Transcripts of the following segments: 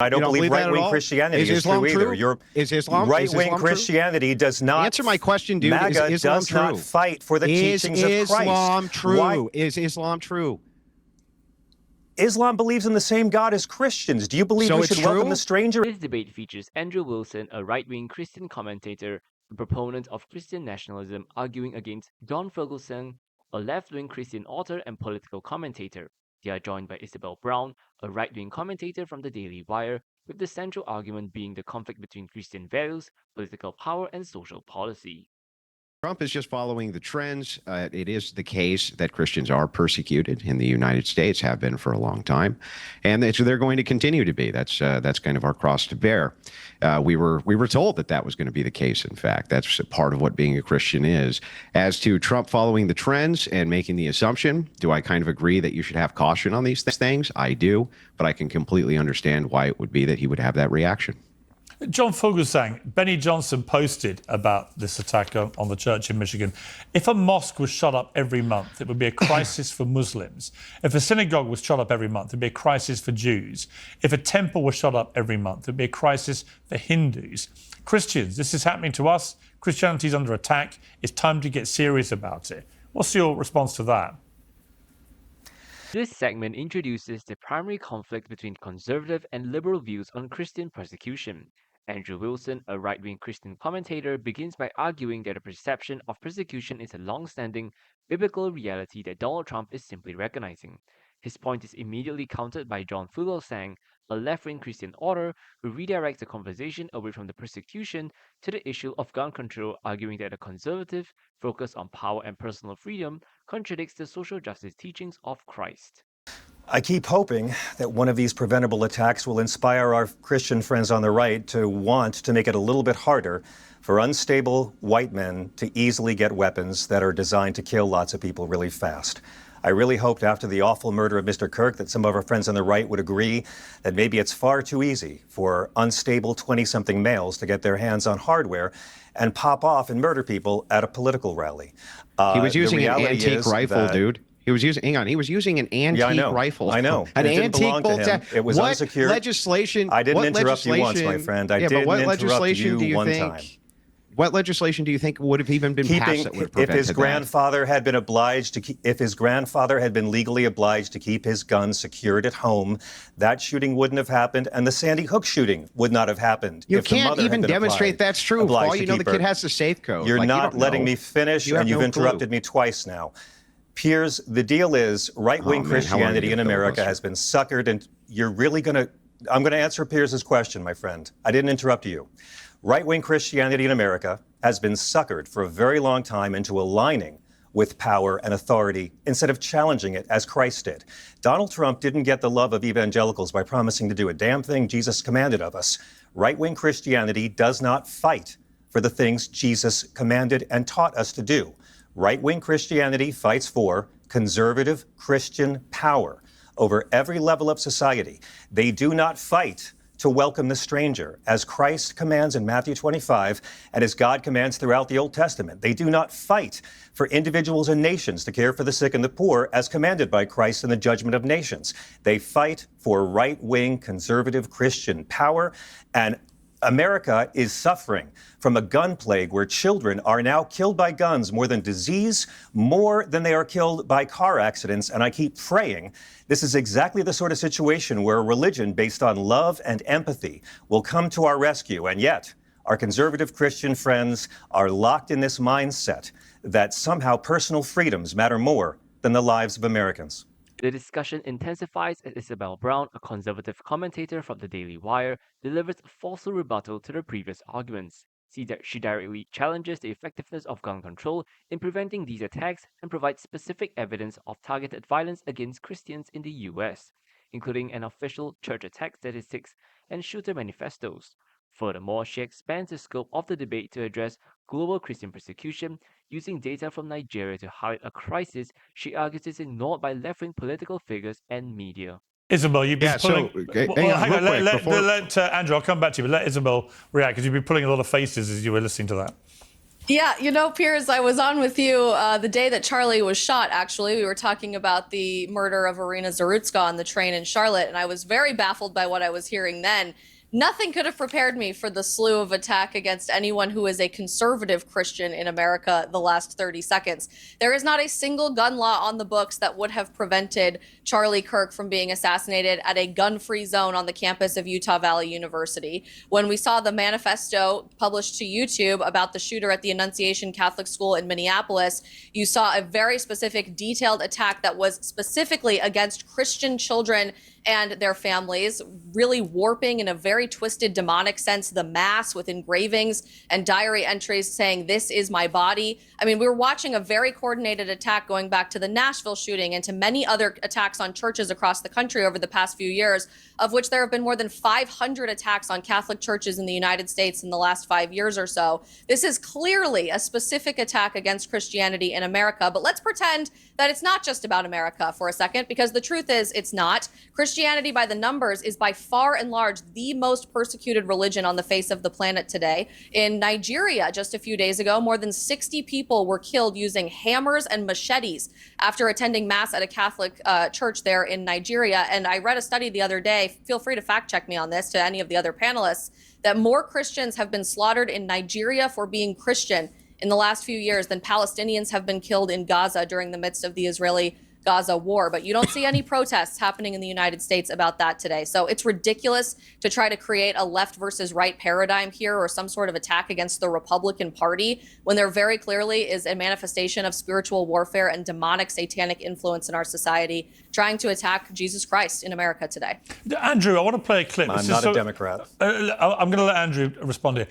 I don't believe right-wing Christianity is true either. Is Islam right-wing Christianity does not answer my question, dude? MAGA is Islam does true? Not fight for the teachings of Christ. Is Islam true? Why? Is Islam true? Islam believes in the same God as Christians. Do you believe we should welcome the stranger? This debate features Andrew Wilson, a right-wing Christian commentator and proponent of Christian nationalism, arguing against John Fugelsang, a left-wing Christian author and political commentator. They are joined by Isabel Brown, a right-wing commentator from the Daily Wire, with the central argument being the conflict between Christian values, political power, and social policy. Trump is just following the trends. It is the case that Christians are persecuted in the United States, have been for a long time, and they're going to continue to be. That's kind of our cross to bear. We were told that was going to be the case. In fact, that's part of what being a Christian is. As to Trump following the trends and making the assumption, do I kind of agree that you should have caution on these things? I do, but I can completely understand why it would be that he would have that reaction. John Fugelsang, Benny Johnson posted about this attack on the church in Michigan. If a mosque was shut up every month, it would be a crisis for Muslims. If a synagogue was shut up every month, it would be a crisis for Jews. If a temple was shut up every month, it would be a crisis for Hindus. Christians, this is happening to us. Christianity is under attack. It's time to get serious about it. What's your response to that? This segment introduces the primary conflict between conservative and liberal views on Christian persecution. Andrew Wilson, a right-wing Christian commentator, begins by arguing that the perception of persecution is a long-standing biblical reality that Donald Trump is simply recognizing. His point is immediately countered by John Fugelsang, a left-wing Christian author who redirects the conversation away from the persecution to the issue of gun control, arguing that a conservative focus on power and personal freedom contradicts the social justice teachings of Christ. I keep hoping that one of these preventable attacks will inspire our Christian friends on the right to want to make it a little bit harder for unstable white men to easily get weapons that are designed to kill lots of people really fast. I really hoped after the awful murder of Mr. Kirk that some of our friends on the right would agree that maybe it's far too easy for unstable 20-something males to get their hands on hardware and pop off and murder people at a political rally. He was using an antique rifle, dude. He was using, he was using an antique rifle. I know. An antique bolt. It was unsecured. Legislation? I didn't interrupt you once, my friend. I didn't interrupt you one time. What legislation do you think would have even been passed that would have prevented if his grandfather had been obliged to if his grandfather had been legally obliged to keep his gun secured at home, that shooting wouldn't have happened, and the Sandy Hook shooting would not have happened. You can't even demonstrate that's true. For all you know, the kid has the safe code. You're not letting me finish, and you've interrupted me twice now. Piers, the deal is right-wing Christianity in America has been suckered, and you're really going to... I'm going to answer Piers's question, my friend. I didn't interrupt you. Right-wing Christianity in America has been suckered for a very long time into aligning with power and authority instead of challenging it as Christ did. Donald Trump didn't get the love of evangelicals by promising to do a damn thing Jesus commanded of us. Right-wing Christianity does not fight for the things Jesus commanded and taught us to do. Right-wing Christianity fights for conservative Christian power over every level of society. They do not fight to welcome the stranger, as Christ commands in Matthew 25 and as God commands throughout the Old Testament. They do not fight for individuals and nations to care for the sick and the poor, as commanded by Christ in the judgment of nations. They fight for right-wing conservative Christian power, and America is suffering from a gun plague where children are now killed by guns more than disease, more than they are killed by car accidents. And I keep praying this is exactly the sort of situation where religion based on love and empathy will come to our rescue. And yet, our conservative Christian friends are locked in this mindset that somehow personal freedoms matter more than the lives of Americans. The discussion intensifies as Isabel Brown, a conservative commentator from the Daily Wire, delivers a forceful rebuttal to the previous arguments. She directly challenges the effectiveness of gun control in preventing these attacks and provides specific evidence of targeted violence against Christians in the US, including an official church attack statistics and shooter manifestos. Furthermore, she expands the scope of the debate to address global Christian persecution, using data from Nigeria to highlight a crisis she argues is ignored by left-wing political figures and media. Isabel, you've been pulling... Let Andrew, I'll come back to you, but let Isabel react, because you've been pulling a lot of faces as you were listening to that. Yeah, Piers, I was on with you the day that Charlie was shot, actually. We were talking about the murder of Irina Zarutska on the train in Charlotte, and I was very baffled by what I was hearing then. Nothing could have prepared me for the slew of attack against anyone who is a conservative Christian in America the last 30 seconds. There is not a single gun law on the books that would have prevented Charlie Kirk from being assassinated at a gun-free zone on the campus of Utah Valley University. When we saw the manifesto published to YouTube about the shooter at the Annunciation Catholic School in Minneapolis, you saw a very specific, detailed attack that was specifically against Christian children and their families, really warping in a very twisted demonic sense the mass with engravings and diary entries saying, "This is my body." I mean, we were watching a very coordinated attack going back to the Nashville shooting and to many other attacks on churches across the country over the past few years, of which there have been more than 500 attacks on Catholic churches in the United States in the last 5 years or so. This is clearly a specific attack against Christianity in America, but let's pretend that it's not just about America for a second, because the truth is it's not. Christianity by the numbers is by far and large the most persecuted religion on the face of the planet today. In Nigeria, just a few days ago, more than 60 people were killed using hammers and machetes after attending mass at a Catholic church there in Nigeria. And I read a study the other day, feel free to fact check me on this, to any of the other panelists, that more Christians have been slaughtered in Nigeria for being Christian in the last few years than Palestinians have been killed in Gaza during the midst of the Israeli-Gaza war. But you don't see any protests happening in the United States about that today. So it's ridiculous to try to create a left versus right paradigm here, or some sort of attack against the Republican Party, when there very clearly is a manifestation of spiritual warfare and demonic satanic influence in our society trying to attack Jesus Christ in America today. Andrew, I want to play a clip. I'm not a Democrat. I'm going to let Andrew respond here.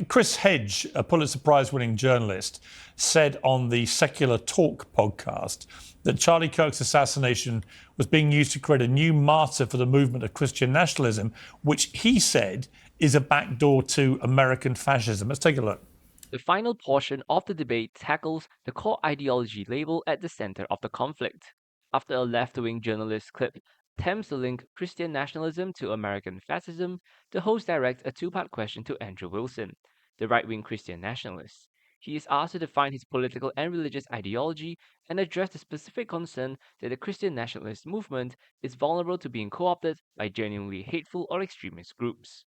Chris Hedge, a Pulitzer Prize-winning journalist, said on the Secular Talk podcast that Charlie Kirk's assassination was being used to create a new martyr for the movement of Christian nationalism, which he said is a backdoor to American fascism. Let's take a look. The final portion of the debate tackles the core ideology label at the center of the conflict. After a left-wing journalist clip attempts to link Christian nationalism to American fascism, the host directs a two-part question to Andrew Wilson, the right-wing Christian nationalist. He is asked to define his political and religious ideology and address the specific concern that the Christian nationalist movement is vulnerable to being co-opted by genuinely hateful or extremist groups.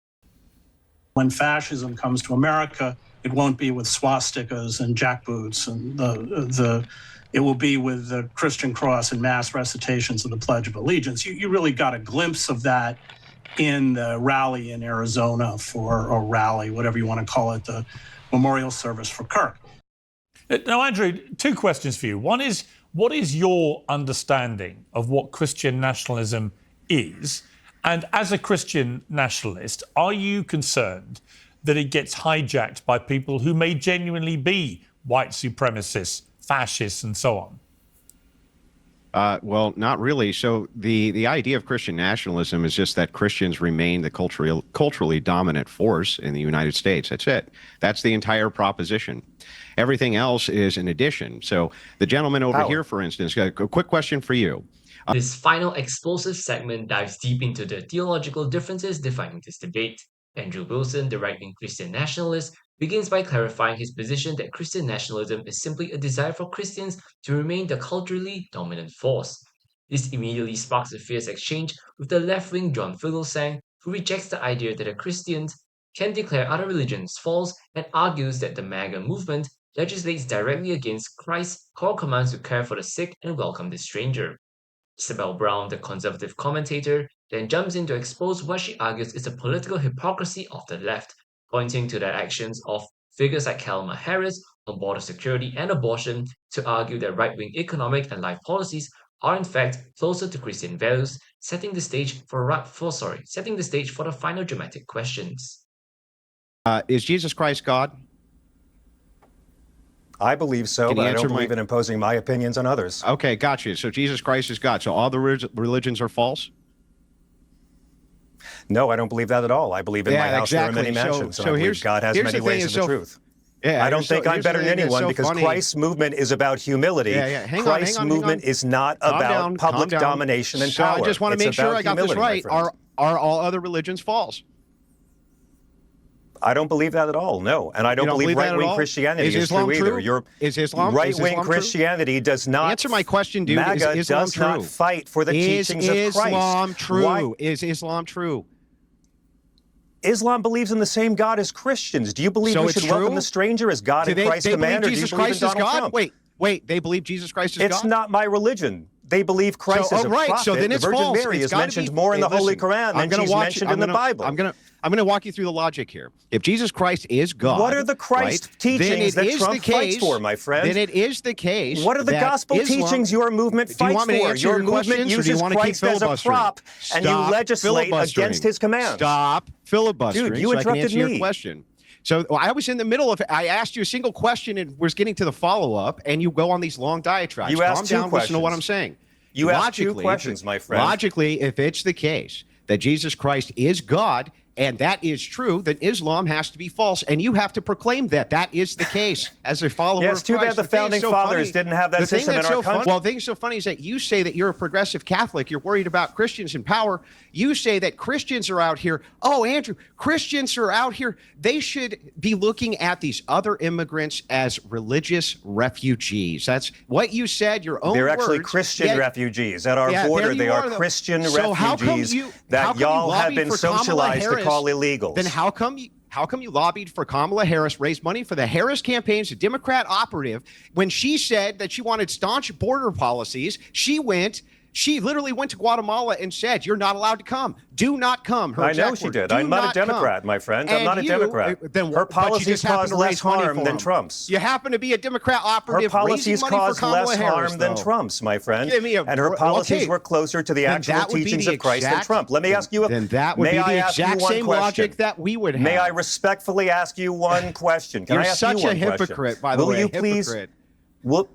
When fascism comes to America, it won't be with swastikas and jackboots, and it will be with the Christian cross and mass recitations of the Pledge of Allegiance. You really got a glimpse of that in the rally in Arizona or rally, whatever you want to call it, the memorial service for Kirk. Now, Andrew, two questions for you. One is, what is your understanding of what Christian nationalism is? And as a Christian nationalist, are you concerned that it gets hijacked by people who may genuinely be white supremacists, fascists, and so on? Well, not really. So the idea of Christian nationalism is just that Christians remain the culturally dominant force in the United States. That's it. That's the entire proposition. Everything else is an addition. So the gentleman over here, for instance, a quick question for you. This final explosive segment dives deep into the theological differences defining this debate. Andrew Wilson, the right-wing Christian nationalist, begins by clarifying his position that Christian nationalism is simply a desire for Christians to remain the culturally dominant force. This immediately sparks a fierce exchange with the left-wing John Fugelsang, who rejects the idea that a Christian can declare other religions false and argues that the MAGA movement legislates directly against Christ's core commands to care for the sick and welcome the stranger. Isabel Brown, the conservative commentator, then jumps in to expose what she argues is a political hypocrisy of the left, pointing to the actions of figures like Kamala Harris on border security and abortion to argue that right-wing economic and life policies are in fact closer to Christian values, setting the stage for the final dramatic questions. Is Jesus Christ God? I believe so, but I don't believe in imposing my opinions on others. Okay, got you. So Jesus Christ is God. So all the religions are false? No, I don't believe that at all. I believe in my house there are many mansions, and I believe God has many ways of the truth. Yeah, I don't think I'm better than anyone because Christ's movement is about humility. Christ's movement is not about public domination and power. I just want to make sure I got this right. Are all other religions false? I don't believe that at all, no. And I don't believe right-wing Christianity is true either. Is Islam right-wing Christianity does not... Answer my question, dude. MAGA is Islam does true? not fight for the teachings of Christ. Is Islam true? Is Islam true? Islam believes in the same God as Christians. Do you believe we should welcome the stranger as God and Christ command, or do you believe in Donald Trump? Wait, they believe Jesus Christ is God? It's not my religion. They believe Christ is a prophet. So then it's the Virgin false. Mary is mentioned more in the Holy Quran than she's mentioned in the Bible. I'm going to walk you through the logic here. If Jesus Christ is God, what are the Christ teachings that Trump fights for, my friend? Then it is the case. What are the gospel teachings your movement fights for? Your movement uses Christ as a prop, and you legislate against his commands. Stop filibustering. Dude, you interrupted me. Your question. So I was in the middle of it. I asked you a single question and was getting to the follow-up, and you go on these long diatribes. You asked Calm down, listen to what I'm saying. You asked 2 questions, my friend. Logically, if it's the case that Jesus Christ is God, and that is true, then Islam has to be false, and you have to proclaim that that is the case as a follower of Christ. Too bad the founding fathers didn't have that system in our country. Well, the thing that's so funny is that you say that you're a progressive Catholic, you're worried about Christians in power. You say that Christians are out here. Oh, Andrew, Christians are out here. They should be looking at these other immigrants as religious refugees. That's what you said, your own words. They're actually Christian refugees. At our border, they are Christian refugees that y'all have been socialized to call illegals. Then how come you lobbied for Kamala Harris, raised money for the Harris campaigns, a Democrat operative, when she said that she wanted staunch border policies? She literally went to Guatemala and said, "You're not allowed to come. Do not come." I know she did. I'm not a Democrat, my friend. I'm not a Democrat. Her policies cause less harm than Trump's. You happen to be a Democrat operative. Her policies cause less harm than Trump's, my friend. And her policies were closer to the actual teachings of Christ than Trump. Let me ask you Then that would be the exact same logic that we would have. May I respectfully ask you one question? You're such a hypocrite, by the way. Will you please?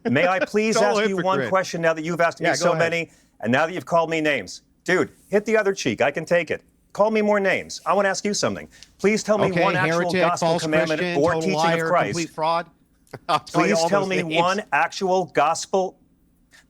May I please ask you one question now that you've asked me so many? And now that you've called me names, dude, hit the other cheek. I can take it. Call me more names. I want to ask you something. Please tell me one actual gospel commandment or teaching of Christ. Complete fraud. Please tell me one actual gospel.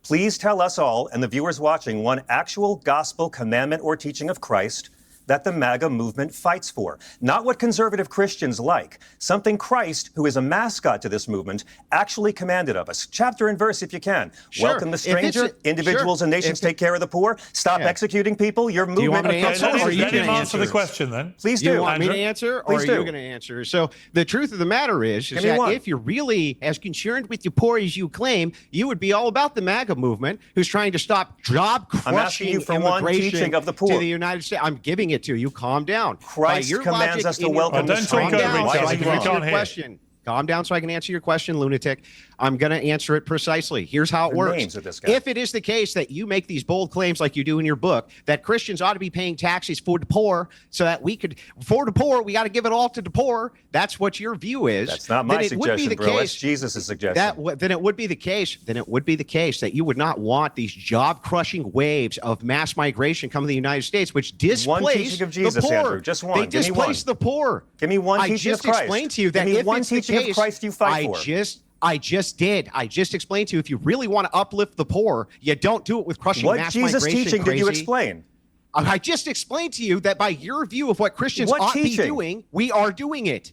Please tell us all and the viewers watching one actual gospel commandment or teaching of Christ that the MAGA movement fights for. Not what conservative Christians like. Something Christ, who is a mascot to this movement, actually commanded of us. Chapter and verse, if you can. Sure. Welcome the stranger. Individuals and nations take care of the poor. Stop executing people. Your movement... Do you want me to answer the question, then? Please do. You want me to answer, or are you going to answer? So the truth of the matter is that if you're really as concerned with the poor as you claim, you would be all about the MAGA movement, who's trying to stop job-crushing immigration of the poor to the United States. I'm giving it to you. Calm down. Christ commands us to welcome the stranger. Calm down so I can answer your question, lunatic. I'm going to answer it precisely. Here's how it works. If it is the case that you make these bold claims like you do in your book, that Christians ought to be paying taxes for the poor so that we could, for the poor, we got to give it all to the poor. That's what your view is. That's not my suggestion, bro. That's Jesus' suggestion. Then it would be the case that you would not want these job-crushing waves of mass migration coming to the United States, which displace Jesus, the poor. Andrew. Just one. They displace the poor. Give me one teaching of Christ. I just explained to you that if it's the case, of Christ you fight for. I just did. I just explained to you, if you really want to uplift the poor, you don't do it with crushing mass migration. What Jesus teaching did you explain? I just explained to you that by your view of what Christians ought to be doing, we are doing it.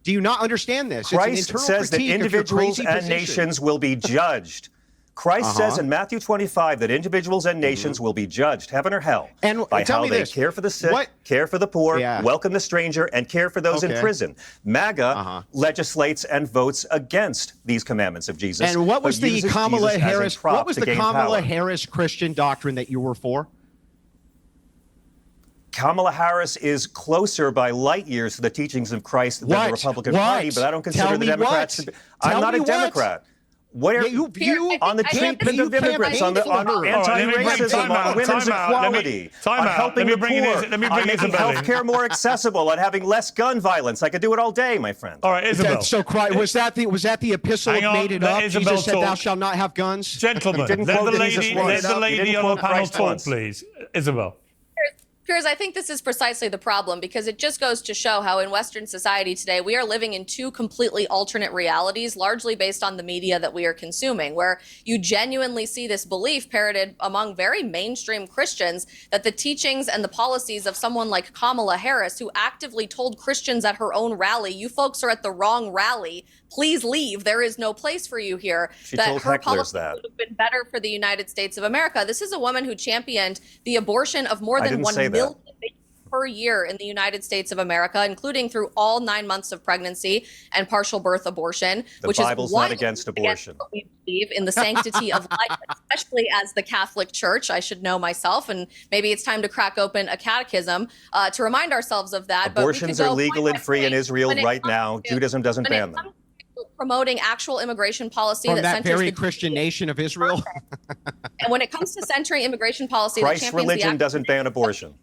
Do you not understand this? Christ says that individuals and nations will be judged. Christ says in Matthew 25 that individuals and nations will be judged, heaven or hell, by how they care for the sick, care for the poor, welcome the stranger, and care for those in prison. MAGA legislates and votes against these commandments of Jesus. And what was the Kamala Harris? What was the Kamala Harris Christian doctrine that you were for? Kamala Harris is closer by light years to the teachings of Christ than the Republican Party, but I don't consider the Democrats to be. I'm not a Democrat. Where you view on the treatment of immigrants, on anti-racism, on women's equality, on helping the poor, on making health care more accessible, on having less gun violence. I could do it all day, my friend. All right, Isabel. So, was that the epistle made it up? Jesus said, "Thou shalt not have guns." Gentlemen, let the lady on the panel talk, please. Isabel. Piers, I think this is precisely the problem, because it just goes to show how in Western society today, we are living in two completely alternate realities, largely based on the media that we are consuming, where you genuinely see this belief parroted among very mainstream Christians that the teachings and the policies of someone like Kamala Harris, who actively told Christians at her own rally, you folks are at the wrong rally, please leave, there is no place for you here, She that told her hecklers policy that. would have been better for the United States of America. This is a woman who championed the abortion of more I than didn't 1 say that. million babies per year in the United States of America, including through all 9 months of pregnancy and partial birth abortion, The which Bible's is not wildly against abortion. what we believe in the sanctity of life, especially as the Catholic Church. I should know myself, and maybe it's time to crack open a catechism to remind ourselves of that. Abortions are legal and free in Israel right now. Judaism doesn't ban them. Promoting actual immigration policy From that that centers very the Christian nation of Israel. And when it comes to centering immigration policy, that Christ's champions the religion doesn't ban abortion.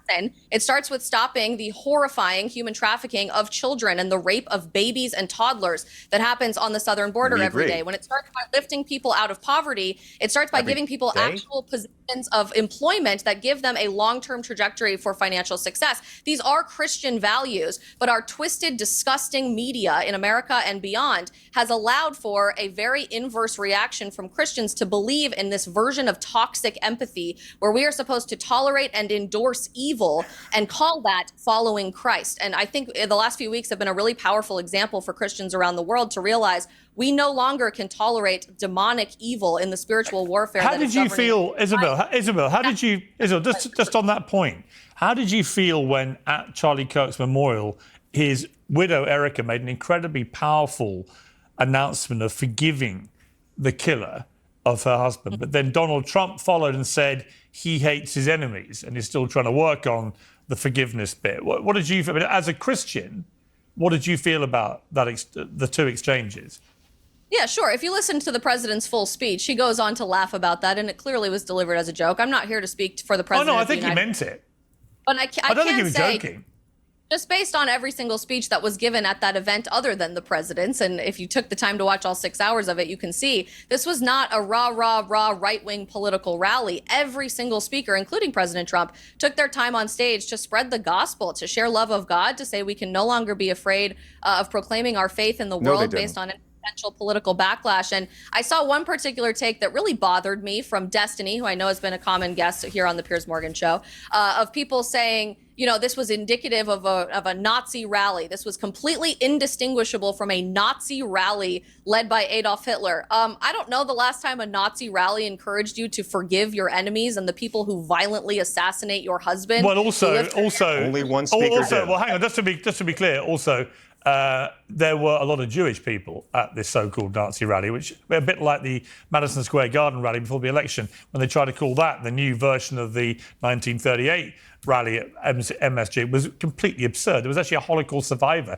person, it starts with stopping the horrifying human trafficking of children and the rape of babies and toddlers that happens on the southern border We every agree. day. When it starts by lifting people out of poverty, it starts by Every giving people day? actual positions of employment that give them a long-term trajectory for financial success. These are Christian values, but our twisted, disgusting media in America and beyond has allowed for a very inverse reaction from Christians to believe in this version of toxic empathy where we are supposed to tolerate and endorse evil and call that following Christ. And I think the last few weeks have been a really powerful example for Christians around the world to realize we no longer can tolerate demonic evil in the spiritual warfare. How that did is you governing- feel, Isabel? How did you, Isabel? Just on that point, how did you feel when at Charlie Kirk's memorial, his widow Erica made an incredibly powerful announcement of forgiving the killer of her husband, but then Donald Trump followed and said he hates his enemies and is still trying to work on the forgiveness bit? What did you feel, as a Christian? What did you feel about that? The two exchanges? Yeah, sure. If you listen to the president's full speech, he goes on to laugh about that, and it clearly was delivered as a joke. I'm not here to speak for the Oh president. no, I of the think he United meant it. But I don't think can he was say, joking. just based on every single speech that was given at that event other than the president's, and if you took the time to watch all 6 hours of it, you can see this was not a rah, right-wing political rally. Every single speaker, including President Trump, took their time on stage to spread the gospel, to share love of God, to say we can no longer be afraid of proclaiming our faith in the No, they world didn't. based on potential political backlash. And I saw one particular take that really bothered me from Destiny, who I know has been a common guest here on the Piers Morgan show, of people saying, you know, this was indicative of a Nazi rally. This was completely indistinguishable from a Nazi rally led by Adolf Hitler. I don't know the last time a Nazi rally encouraged you to forgive your enemies and the people who violently assassinate your husband. Well, also, Only one speaker did. well, hang on, just to be clear, also, there were a lot of Jewish people at this so-called Nazi rally, which a bit like the Madison Square Garden rally before the election, when they tried to call that the new version of the 1938 rally at MSG, was completely absurd. There was actually a Holocaust survivor